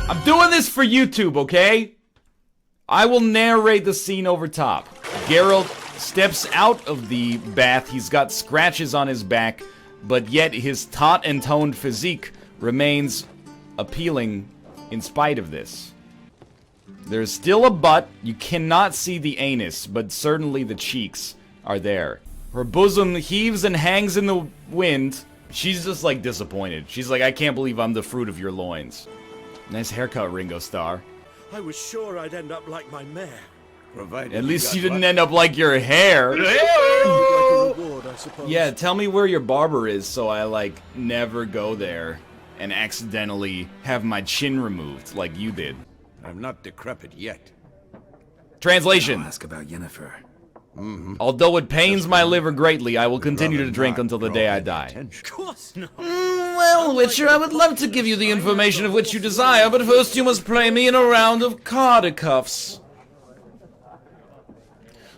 I'm doing this for YouTube, okay? I will narrate the scene over top. Geralt steps out of the bath. He's got scratches on his back, but yet his taut and toned physique remains appealing in spite of this. There's still a butt. You cannot see the anus, but certainly the cheeks are there. Her bosom heaves and hangs in the wind. She's just like disappointed. She's like, I can't believe I'm the fruit of your loins. Nice haircut, Ringo Starr. I was sure I'd end up like my mare. Provided At least you didn't end up like your hair. Yeah, tell me where your barber is so I, like, never go there and accidentally have my chin removed like you did. I'm not decrepit yet. Translation. I'll ask about Yennefer. Although it pains my liver greatly, I will continue to drink until the day I die. Of course not. Well, Witcher, I would love to give you the information of which you desire, but first you must play me in a round of cardicuffs.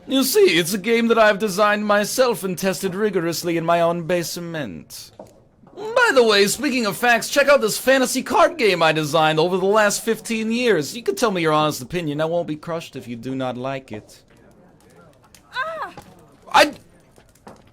You see, it's a game that I've designed myself and tested rigorously in my own basement. By the way, speaking of facts, check out this fantasy card game I designed over the last 15 years. You can tell me your honest opinion. I won't be crushed if you do not like it.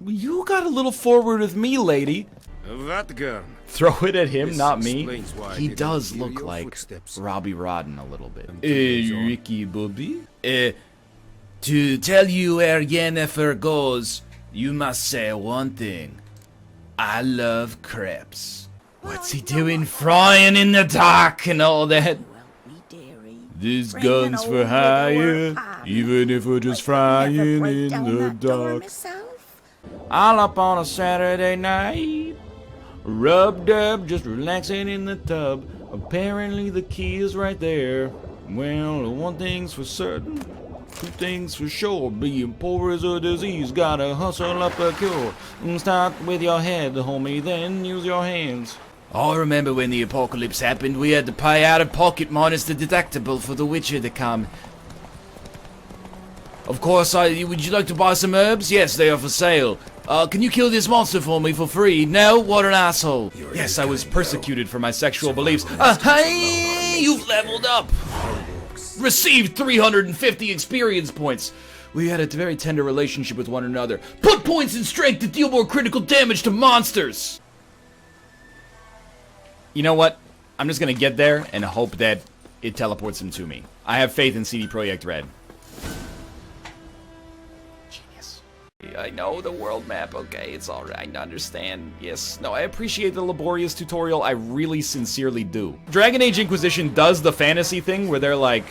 You got a little forward with me, lady. That girl. Throw it at him, This not me. explains why I He didn't does hear look your like footsteps. Robbie Rodden a little bit. Ricky Bobby? To tell you where Yennefer goes, you must say one thing. I love crepes. What's he doing? Frying in the dark and all that. This gun's for hire, even if we're just frying in the dark. All up on a Saturday night. Rub-dub, just relaxing in the tub. Apparently the key is right there. Well, one thing's for certain, two things for sure. Being poor is a disease, gotta hustle up a cure. Start with your head, homie, then use your hands. I remember when the apocalypse happened, we had to pay out of pocket minus the deductible for the Witcher to come. Of course, would you like to buy some herbs? Yes, they are for sale. Can you kill this monster for me for free? No? What an asshole. Yes, I was persecuted for my sexual beliefs. Hey, you've leveled up. Received 350 experience points. We had a very tender relationship with one another. Put points in strength to deal more critical damage to monsters. You know what? I'm just gonna get there and hope that it teleports him to me. I have faith in CD Projekt Red. Genius. I know the world map, okay, it's alright, I understand. Yes, no, I appreciate the laborious tutorial, I really sincerely do. Dragon Age Inquisition does the fantasy thing where they're like,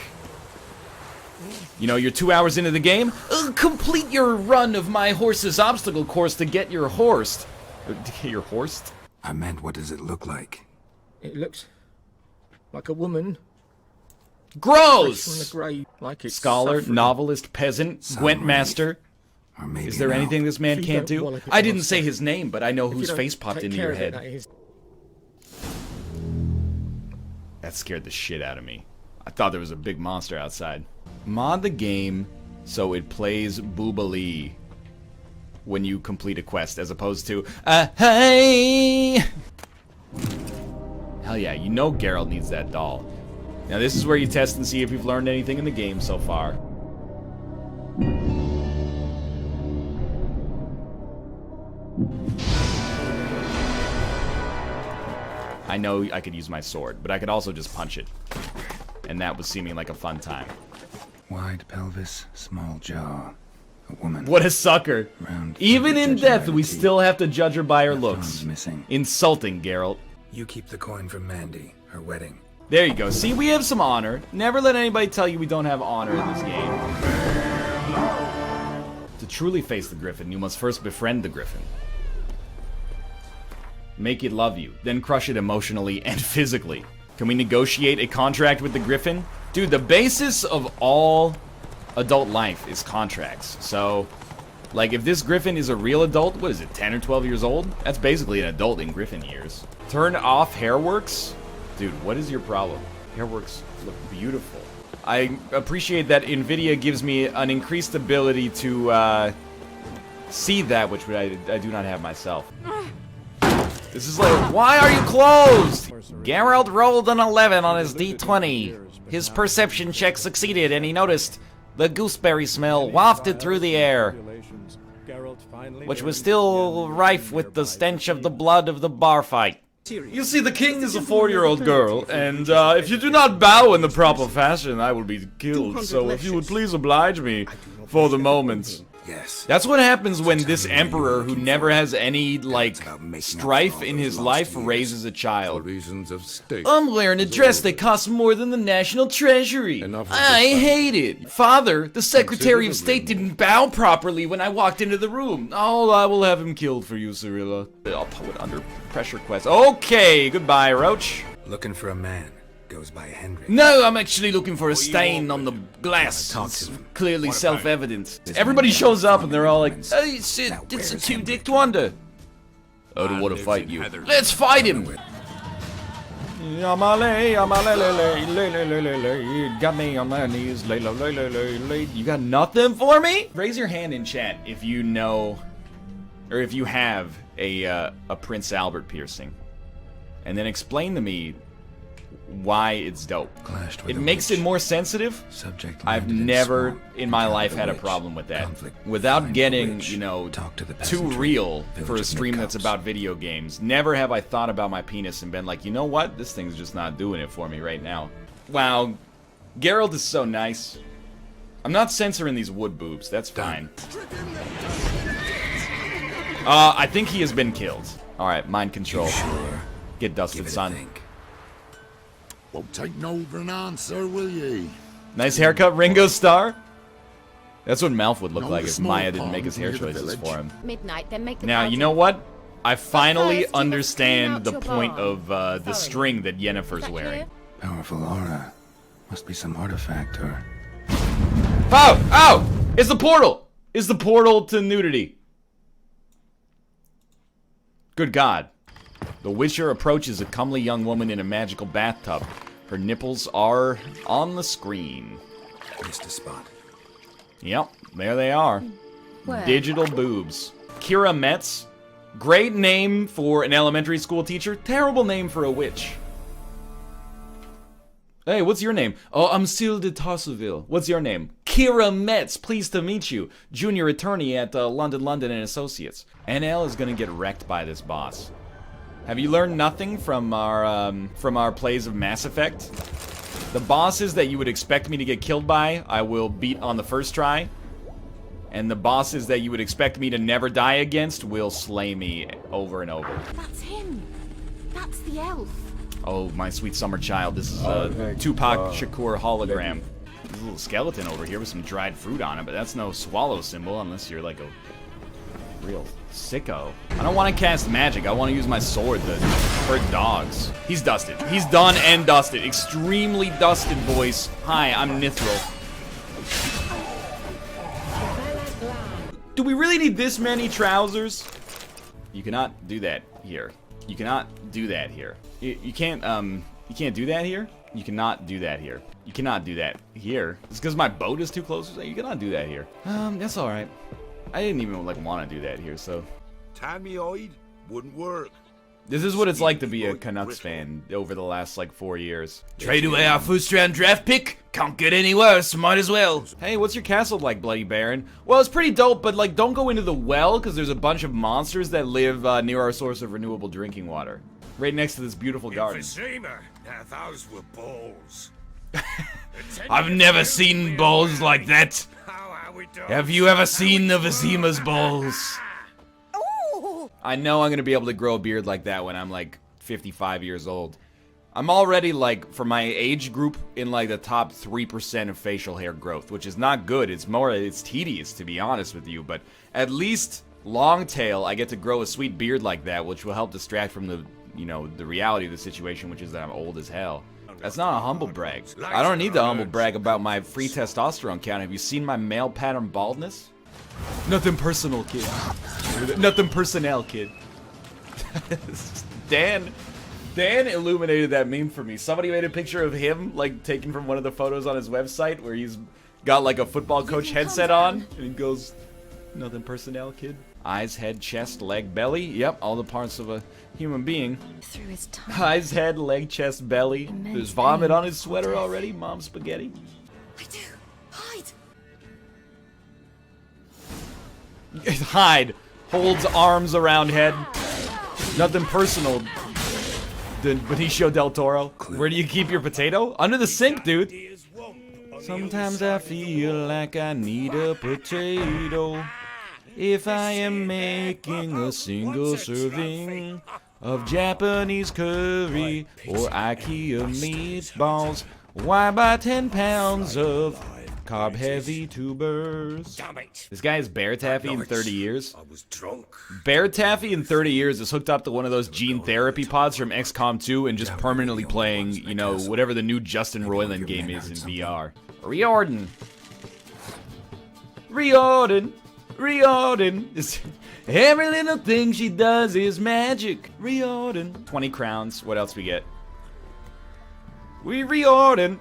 you know, you're 2 hours into the game, complete your run of my horse's obstacle course to get your horsed. To get your horsed? I meant, what does it look like? It looks like a woman. Gross! From the grave, like it's Scholar, suffering. novelist, peasant, Gwent master. Or maybe Is there an anything elf? this man If you can't don't do? want it, I didn't it's say monster. his name, but I know If you whose don't face popped take into care your of it, head. that is. That scared the shit out of me. I thought there was a big monster outside. Mod the game so it plays Boobalee when you complete a quest, as opposed to, hey! Hell yeah, you know Geralt needs that doll. Now this is where you test and see if you've learned anything in the game so far. I know I could use my sword, but I could also just punch it. And that was seeming like a fun time. Wide pelvis, small jaw. A woman. What a sucker. Round Even finger, in judging death, by we the teeth. still have to judge her by her Left looks. arm's missing. Insulting, Geralt. You keep the coin from Mandy, her wedding. There you go. See, we have some honor. Never let anybody tell you we don't have honor in this game. To truly face the Griffin, you must first befriend the Griffin. Make it love you, then crush it emotionally and physically. Can we negotiate a contract with the Griffin? Dude, the basis of all adult life is contracts. So, like, if this Griffin is a real adult, what is it, 10 or 12 years old? That's basically an adult in Griffin years. Turn off Hairworks? Dude, what is your problem? Hairworks look beautiful. I appreciate that NVIDIA gives me an increased ability to see that, which I do not have myself. This is like, why are you closed? Geralt rolled an 11 on his d20. His perception check succeeded, and he noticed the gooseberry smell wafted through the air, which was still rife with the stench of the blood of the bar fight. You see, the king is a 4-year-old girl, and if you do not bow in the proper fashion, I will be killed. So if you would please oblige me for the moment. Yes. That's what happens when this emperor, who never has any, like, strife in his life, raises a child. Reasons of state. I'm wearing a dress that costs more than the national treasury. I hate it. Father, the Secretary of State didn't bow properly when I walked into the room. Oh, I will have him killed for you, Cirilla. I'll put under pressure quest. Okay, goodbye, Roach. Looking for a man. Goes by Henry. No, I'm actually looking for a stain on the glass. It's clearly self-evident. Everybody shows up and they're all like, hey, Sid, it's a two-dicked wonder. I don't want to fight you. Let's fight him! Got me on my knees. You got nothing for me? Raise your hand in chat if you know, or if you have a Prince Albert piercing. And then explain to me why it's dope. It makes it more sensitive. I've never in my life had a problem with that. Without getting, you know, too real for a stream that's about video games. Never have I thought about my penis and been like, you know what? This thing's just not doing it for me right now. Wow. Geralt is so nice. I'm not censoring these wood boobs. That's fine. I think he has been killed. Alright, mind control. Get dusted, son. Won't take no for an answer, will ye? Nice haircut, Ringo Starr. That's what Malf would look like if Maya didn't make his hair choices for him. Midnight, then make the Now, you know what? I finally understand the point of the string that Yennefer's wearing. Powerful aura. Must be some artifact or... Oh! Oh! It's the portal! It's the portal to nudity. Good God. The Witcher approaches a comely young woman in a magical bathtub. Her nipples are on the screen. Missed a spot. Yep, there they are. Where? Digital boobs. Kira Metz. Great name for an elementary school teacher. Terrible name for a witch. Hey, what's your name? Oh, I'm Syl de Tarseville. What's your name? Kira Metz. Pleased to meet you. Junior attorney at London and Associates. NL is gonna get wrecked by this boss. Have you learned nothing from our plays of Mass Effect? The bosses that you would expect me to get killed by, I will beat on the first try. And the bosses that you would expect me to never die against will slay me over and over. That's him. That's the elf. Oh, my sweet summer child. This is a Tupac Shakur hologram. There's a little skeleton over here with some dried fruit on it, but that's no swallow symbol unless you're like a real sicko. I don't want to cast magic. I want to use my sword to hurt dogs. He's dusted. He's done and dusted. Extremely dusted, boys. Hi, I'm Nithril. Do we really need this many trousers? You cannot do that here. You cannot do that here. You can't do that here? You cannot do that here. You cannot do that here. It's because my boat is too close. You cannot do that here. That's alright. I didn't even like want to do that here, so. Tammy-eyed wouldn't work. This is what it's like to be a Canucks fan over the last like 4 years. Trade away our first round draft pick. Can't get any worse, might as well. Hey, what's your castle like, Bloody Baron? Well, it's pretty dope, but like don't go into the well because there's a bunch of monsters that live near our source of renewable drinking water. Right next to this beautiful garden. Emphysema. Now those were balls. I've never seen balls like that. Have you ever seen the Vizima's balls? I know I'm gonna be able to grow a beard like that when I'm like 55 years old. I'm already like, for my age group, in like the top 3% of facial hair growth, which is not good. It's tedious, to be honest with you, but at least long tail, I get to grow a sweet beard like that, which will help distract from the, you know, the reality of the situation, which is that I'm old as hell. That's not a humble brag. I don't need to humble brag about my free testosterone count. Have you seen my male pattern baldness? Nothing personal, kid. Nothing personnel, kid. Dan illuminated that meme for me. Somebody made a picture of him, like, taken from one of the photos on his website, where he's got, like, a football coach headset on, and he goes, nothing personnel, kid. Eyes, head, chest, leg, belly. Yep, all the parts of a human being. Through his tongue. Eyes, head, leg, chest, belly. There's vomit on his sweater already. Mom spaghetti. I do. Hide. Hide. Holds arms around head. Nothing personal. Benicio del Toro. Where do you keep your potato? Under the sink, dude. Sometimes I feel like I need a potato. If I am making a single serving of Japanese curry or IKEA meatballs, why buy 10 pounds of carb-heavy tubers? This guy is Bear Taffy in 30 years. I was drunk. Bear Taffy in 30 years is hooked up to one of those gene therapy pods from XCOM 2 and just permanently playing, you know, whatever the new Justin Roiland game is in VR. Riordan. Riordan. Riordan. Every little thing she does is magic. Riordan. 20 crowns. What else we get? We Riordan.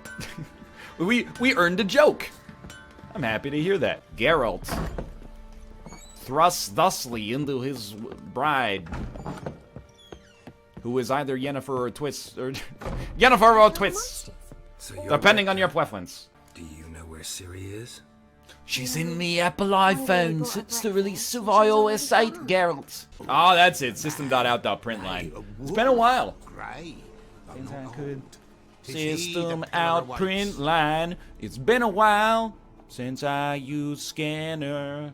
we earned a joke. I'm happy to hear that. Geralt thrusts thusly into his bride, who is either Yennefer or Twist, or Yennefer or Twist, depending on your preference. Do you know where Ciri is? She's in the Apple iPhone since the release of iOS 8, Geralt. Oh, that's it. System.out.println. It's been a while. Since I could. System out print line. It's been a while since I used scanner.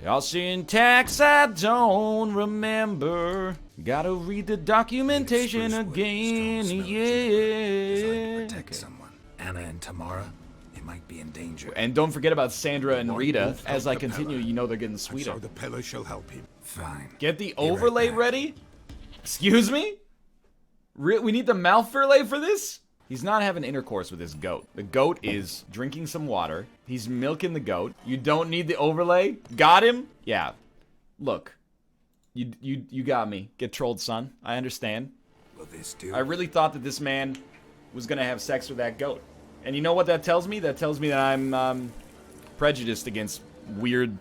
Your syntax I don't remember. Gotta read the documentation again, yeah. Protect someone. Anna and Tamara, they might be in danger. And don't forget about Sandra and Rita. As I continue, you know they're getting sweeter. So the pillar shall help him. Fine. Get the overlay ready? Excuse me? We need the Malfurlay for this? He's not having intercourse with his goat. The goat is drinking some water. He's milking the goat. You don't need the overlay? Got him? Yeah. Look. You got me. Get trolled, son. I understand. Will this do? I really thought that this man was gonna have sex with that goat. And you know what that tells me? That tells me that I'm prejudiced against weird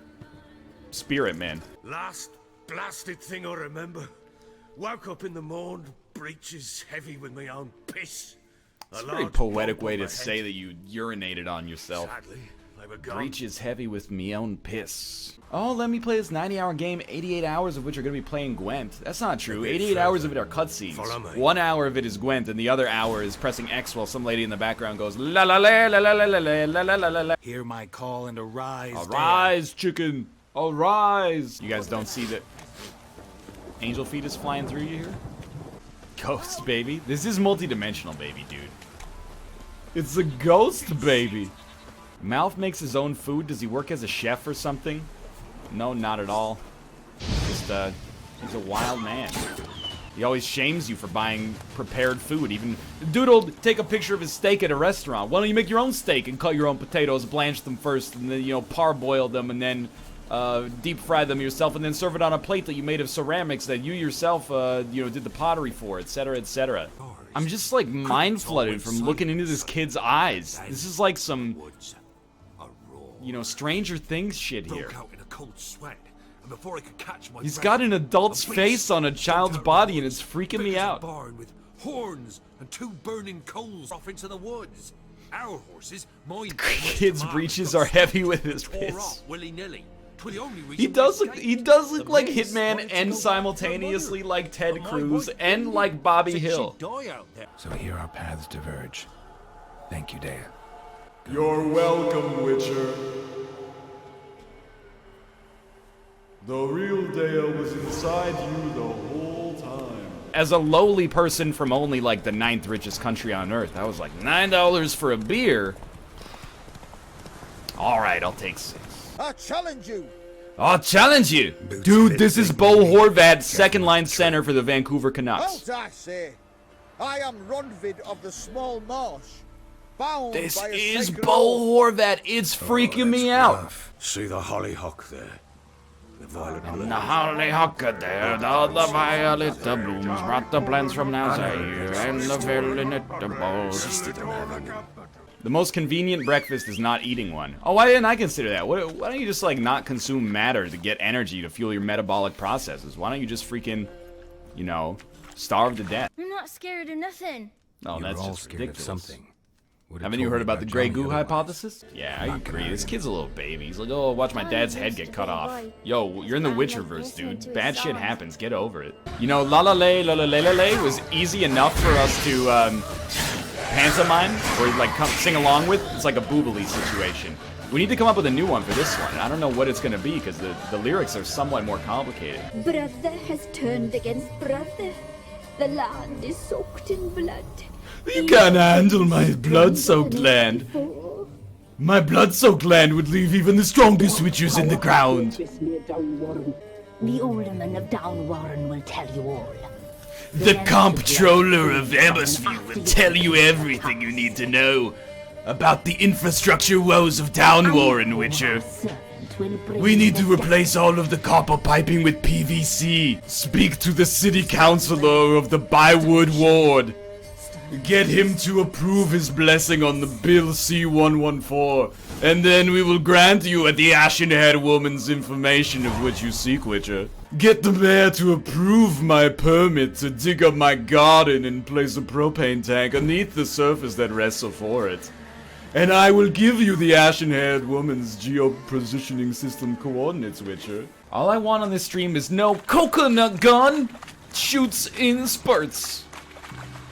spirit man. Last blasted thing I remember. Woke up in the morn, breeches heavy with my own piss. It's a very poetic way to say that you urinated on yourself. Sadly, they were gone. Breach is heavy with me own piss. Oh, let me play this 90-hour game, 88 hours of which are going to be playing Gwent. That's not true. 88 hours of it are cutscenes. 1 hour of it is Gwent, and the other hour is pressing X while some lady in the background goes la la la la la la la la la la la la. Hear my call and arise. Arise, chicken. Arise. You guys don't see that angel fetus flying through you here? Ghost, baby. This is multi-dimensional, baby, dude. It's a ghost, baby. Malf makes his own food. Does he work as a chef or something? No, not at all. Just, he's a wild man. He always shames you for buying prepared food. Even Dude'll take a picture of his steak at a restaurant. Why don't you make your own steak and cut your own potatoes, blanch them first, and then, you know, parboil them, and then deep fry them yourself, and then serve it on a plate that you made of ceramics that you yourself, you know, did the pottery for, etc., etc. I'm just like mind flooded from looking into this kid's eyes. This is like some, you know, Stranger Things shit here. He's got an adult's face on a child's body, and it's freaking me out. With horns and 2 burning coals off into the woods. Our horses, mine. Kid's breeches are heavy with his piss. He does look like Hitman and simultaneously like Ted Cruz and like Bobby Hill. So here our paths diverge. Thank you, Dea. You're welcome, Witcher. The real Dea was inside you the whole time. As a lowly person from only like the 9th richest country on earth, I was like, $9 for a beer? Alright, I'll take 6. I challenge you. I'll challenge you! Dude, this is Bo Horvat, second line center for the Vancouver Canucks. Halt, I say. I am Ronvid of the Small Marsh. Bound This by a is sacred Bo oath. Horvat. It's freaking me out. See the hollyhock there? The violet The blooms. hollyhock there, the violet blooms, brought the plants from Nazareth, and the violet balls. The most convenient breakfast is not eating one. Oh, why didn't I consider that? Why don't you just, like, not consume matter to get energy to fuel your metabolic processes? Why don't you just freaking, you know, starve to death? I'm not scared of nothing. Oh, You're that's all just scared ridiculous. of something. Would've Haven't you told heard me about the Grey Johnny Goo otherwise. hypothesis? Yeah, I Not gonna agree. This argue. kid's a little baby. He's like, oh, watch my dad's head get cut off. Yo, you're in the Witcherverse, dude. Bad shit happens. Get over it. You know, La La Lay, La La Lay La Lay was easy enough for us to pantomime or like come sing along with. It's like a boobily situation. We need to come up with a new one for this one. I don't know what it's gonna be because the lyrics are somewhat more complicated. Brother has turned against brother. The land is soaked in blood. You can't handle my blood-soaked land. My blood-soaked land would leave even the strongest witches in the ground. The alderman of Downwarren will tell you all. The comptroller of Amosville will tell you everything you need to know about the infrastructure woes of Downwarren, Witcher. We need to replace all of the copper piping with PVC. Speak to the city councilor of the Bywood Ward. Get him to approve his blessing on the Bill C-114, and then we will grant you at the ashen-haired woman's information of which you seek, Witcher. Get the mayor to approve my permit to dig up my garden and place a propane tank underneath the surface that rests before it. And I will give you the ashen-haired woman's geo-positioning system coordinates, Witcher. All I want on this stream is no coconut gun shoots in spurts.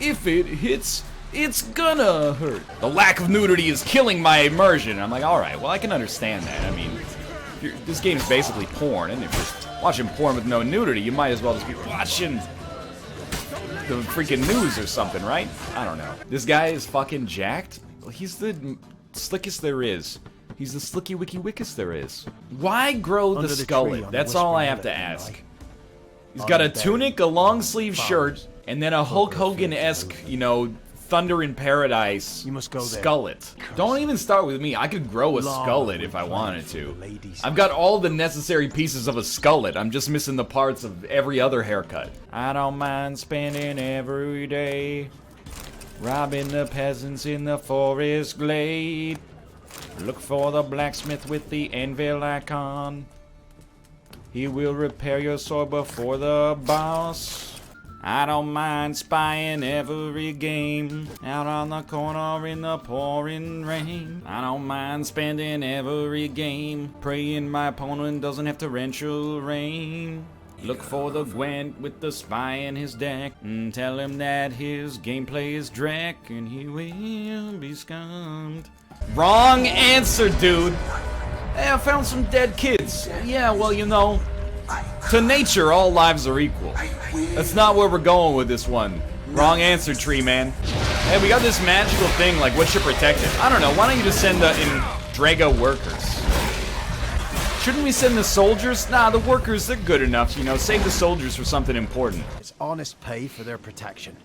If it hits, it's gonna hurt. The lack of nudity is killing my immersion. I'm like, alright, well I can understand that. I mean, this game's basically porn, and if you're watching porn with no nudity, you might as well just be watching the freaking news or something, right? I don't know. This guy is fucking jacked. He's the slickest there is. He's the slicky wicky wickest there is. Why grow the skullet? That's all I have to ask. He's got a tunic, a long sleeve shirt, and then a Hulk Hogan-esque, you know, Thunder in Paradise skullet. Don't even start with me. I could grow a skullet if I wanted to. I've got all the necessary pieces of a skullet. I'm just missing the parts of every other haircut. I don't mind spending every day robbing the peasants in the forest glade. Look for the blacksmith with the anvil icon. He will repair your sword before the boss. I don't mind spying every game out on the corner in the pouring rain. I don't mind spending every game praying my opponent doesn't have torrential rain. Look for the Gwent with the spy in his deck and tell him that his gameplay is dreck and he will be scummed. Wrong answer, dude. Hey, I found some dead kids. Yeah, well, you know, to nature, all lives are equal. That's not where we're going with this one. Wrong answer, tree man. Hey, we got this magical thing, like, what should protect it? I don't know, why don't you just send in Drago workers? Shouldn't we send the soldiers? Nah, the workers, they're good enough, you know, save the soldiers for something important. It's honest pay for their protection.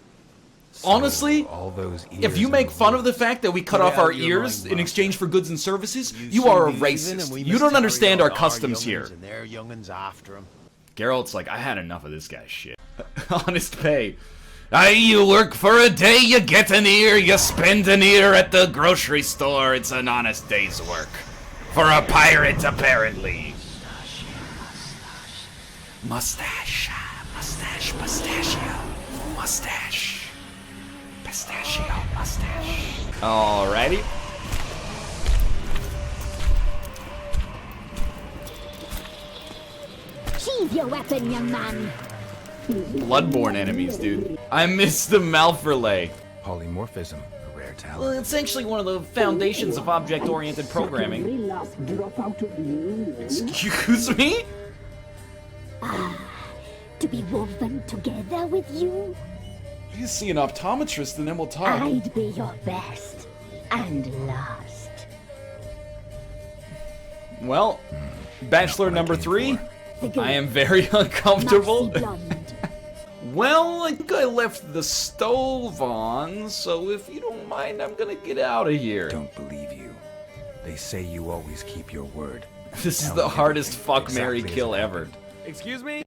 Honestly, All those if you make fun of the fact that we cut off our ears in exchange for goods and services, you are a racist. You don't understand our customs here. And their young'uns after 'em. Geralt's like, I had enough of this guy's shit. Honest pay. You work for a day, you get an ear, you spend an ear at the grocery store. It's an honest day's work. For a pirate, apparently. Mustache, mustache, mustachio, mustache. Pistachio mustache. Alrighty. Sheathe your weapon, young man. Bloodborne enemies, dude. I miss the Malfrelay. Polymorphism, a rare talent. Well, it's actually one of the foundations of object-oriented programming. Excuse me? To be woven together with you, You see an optometrist and then we'll talk. I'd be your best and last. Well, Bachelor number 3, The girl I am very uncomfortable. Mousy blonde. Well, I think I left the stove on, so if you don't mind, I'm gonna get out of here. Don't believe you. They say you always keep your word. This is Tell the me hardest everything, fuck, marry, exactly as kill it ever. happened. Excuse me?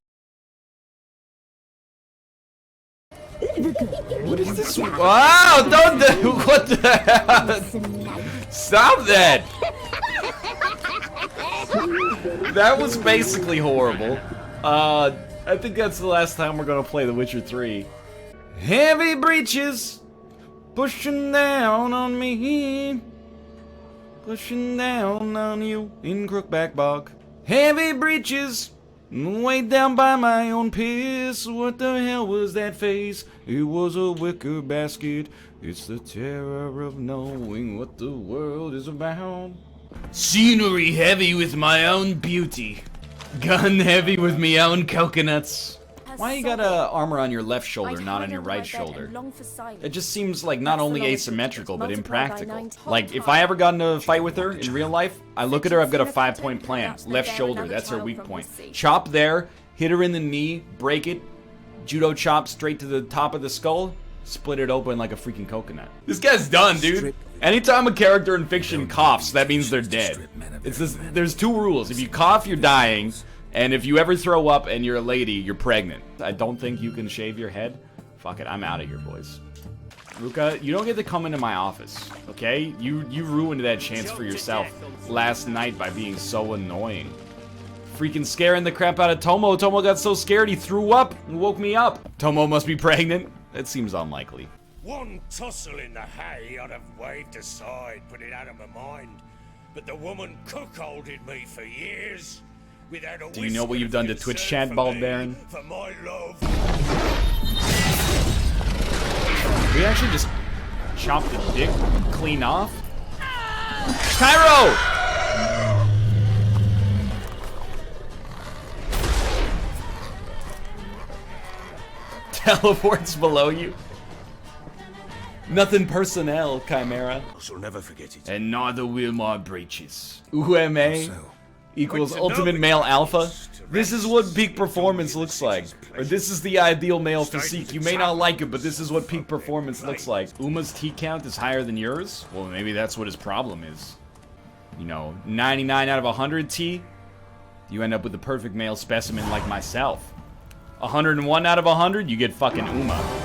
What is this? Wow! Don't do. What the hell? Stop that! That was basically horrible. I think that's the last time we're gonna play The Witcher 3. Heavy breeches pushing down on me, pushing down on you in Crookback Bog. Heavy breeches, weighed down by my own piss. What the hell was that face? It was a wicker basket. It's the terror of knowing what the world is about. Scenery heavy with my own beauty. Gun heavy with me own coconuts. Why you got armor on your left shoulder, not on your right shoulder? It just seems like not only asymmetrical, but impractical. Like, if I ever got into a fight with her in real life, I look at her, I've got a 5-point plan. Left shoulder, that's her weak point. Chop there, hit her in the knee, break it, judo chop straight to the top of the skull, split it open like a freaking coconut. This guy's done, dude. Anytime a character in fiction coughs, that means they're dead. It's this, there's 2 rules. If you cough, you're dying. And if you ever throw up and you're a lady, you're pregnant. I don't think you can shave your head. Fuck it, I'm out of here, boys. Ruka, you don't get to come into my office, okay? You ruined that chance for yourself last night by being so annoying. Freaking scaring the crap out of Tomo. Tomo got so scared he threw up and woke me up. Tomo must be pregnant. That seems unlikely. One tussle in the hay, I'd have waved aside, put it out of my mind. But the woman cuckolded me for years. Do you know what you've done to Twitch chat, Bald Baron? For my love. We actually just chopped the dick clean off? Cairo! Teleports below you. Nothing personnel, Chimera. I shall never forget it. And neither will my breeches. UMA equals ultimate male alpha. This is what peak performance looks like. Or this is the ideal male physique. You may not like it, but this is what peak performance looks like. Uma's T count is higher than yours? Well, maybe that's what his problem is. You know, 99 out of 100 T, you end up with the perfect male specimen like myself. 101 out of 100, you get fucking Uma.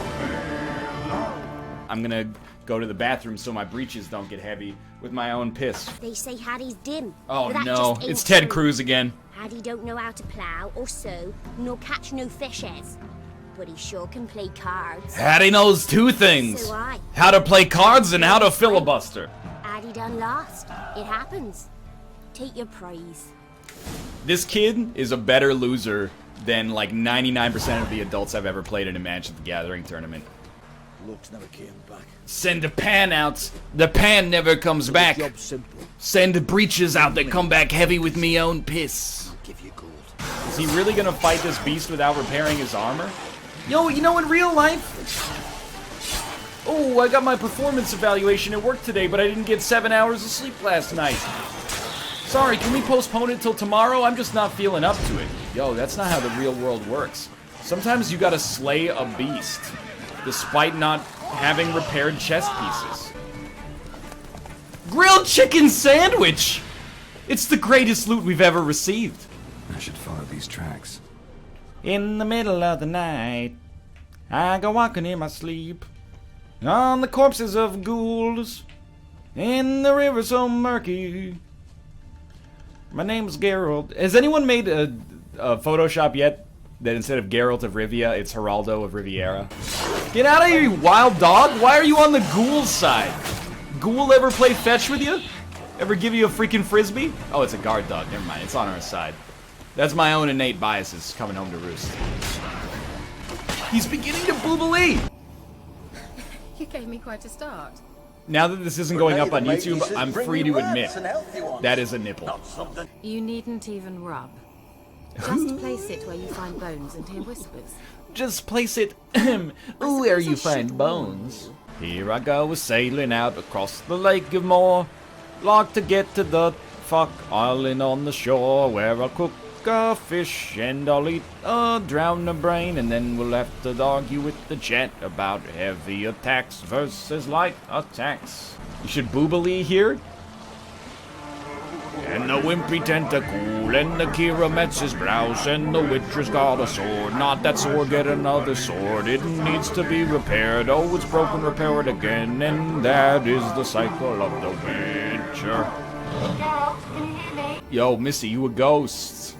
I'm gonna go to the bathroom so my breeches don't get heavy with my own piss. They say Harry's dim. Oh no, it's Ted Cruz again. Harry don't know how to plough or sew, nor catch no fishes. But he sure can play cards. Harry knows 2 things. So I. How to play cards and how to filibuster. Harry done lost. It happens. Take your praise. This kid is a better loser than like 99% of the adults I've ever played in a Magic the Gathering tournament. Looks never came back. Send a pan out. The pan never comes back. Send breeches out that come back heavy with me own piss. I'll give you gold. Is he really gonna fight this beast without repairing his armor? Yo, you know, in real life... Oh, I got my performance evaluation at work today, but I didn't get 7 hours of sleep last night. Sorry, can we postpone it till tomorrow? I'm just not feeling up to it. Yo, that's not how the real world works. Sometimes you gotta slay a beast, despite not having repaired chest pieces. Grilled chicken sandwich! It's the greatest loot we've ever received. I should follow these tracks. In the middle of the night, I go walking in my sleep on the corpses of ghouls in the river so murky. My name's Geralt. Has anyone made a Photoshop yet that instead of Geralt of Rivia, it's Geraldo of Riviera? Get out of here, you wild dog! Why are you on the ghoul side? Ghoul ever play fetch with you? Ever give you a freaking frisbee? Oh, it's a guard dog. Never mind. It's on our side. That's my own innate biases coming home to roost. He's beginning to boobalee! You gave me quite a start. Now that this isn't going up on YouTube, I'm free to admit that is a nipple. You needn't even rub. Just place it where you find bones and hear whispers. Just place it where you find bones. Here I go sailing out across the lake of Moor. Like to get to the fuck island on the shore where I'll cook a fish and I'll eat a drown a brain, and then we'll have to argue with the chat about heavy attacks versus light attacks. You should boobalee here. And the wimpy tentacle, and the Kira Metz his blouse, and the witcher's got a sword. Not that sword, get another sword. It needs to be repaired. Oh, it's broken, repair it again. And that is the cycle of the witcher. Yo, Missy, you a ghost.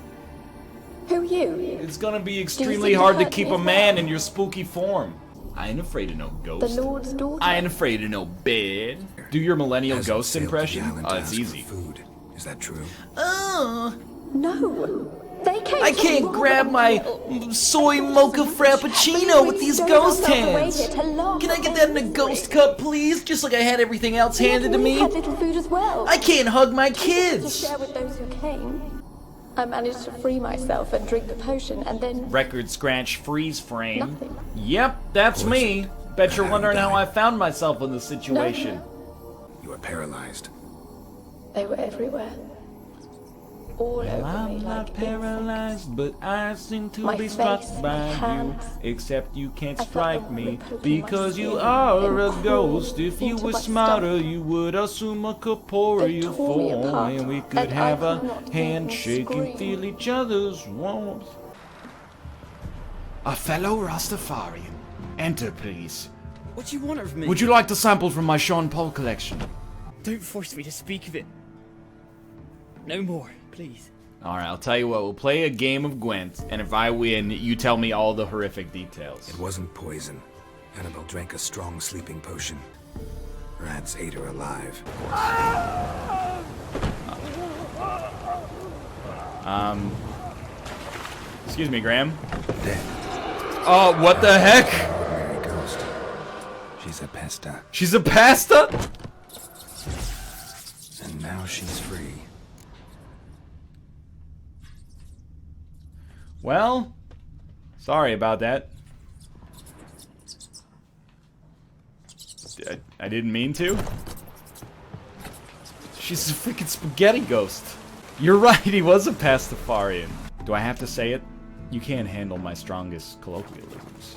Who are you? It's gonna be extremely hard to keep a man in your spooky form. I ain't afraid of no ghost. The Lord's daughter? I ain't afraid of no bed. Do your millennial ghost impression? Oh, it's easy. Food. Is that true? No. They came I can't grab my soy mocha frappuccino with these ghost hands. Can I get that in a ghost cup, please? Just like I had everything else handed to me. had little food as well. I can't hug my To kids. share with those who came. I managed to free myself and drink the potion, and then Record scratch freeze frame. Nothing. Yep, that's me. Bet you're wondering how I found myself in this situation. You were paralyzed. they were everywhere. All over me I'm like not paralyzed, but I seem to My be struck face, by hands. you. Except you can't I felt strike them me rippling my because you skin are and a crawl ghost. If you into were my smarter, stomach. you would assume a They corporeal tore me form, apart, and we could and I have could a not even handshake and scream. feel each other's warmth. A fellow Rastafarian, enter, please. What do you want of me? Would you like to sample from my Sean Paul collection? Don't force me to speak of it. No more, please. Alright, I'll tell you what, we'll play a game of Gwent, and if I win, you tell me all the horrific details. It wasn't poison. Annabelle drank a strong sleeping potion. Rats ate her alive. Excuse me, Graham. Dead. Oh, what the heck? Ordinary ghost. She's a pesta. She's a pasta? And now she's free. Well, sorry about that. I didn't mean to. She's a freaking spaghetti ghost. You're right, he was a pastafarian. Do I have to say it? You can't handle my strongest colloquialisms.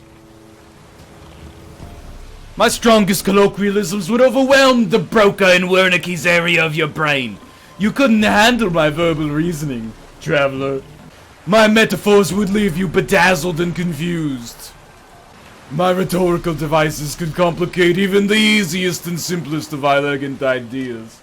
My strongest colloquialisms would overwhelm the Broca and Wernicke's area of your brain. You couldn't handle my verbal reasoning, traveler. My metaphors would leave you bedazzled and confused. My rhetorical devices could complicate even the easiest and simplest of elegant ideas.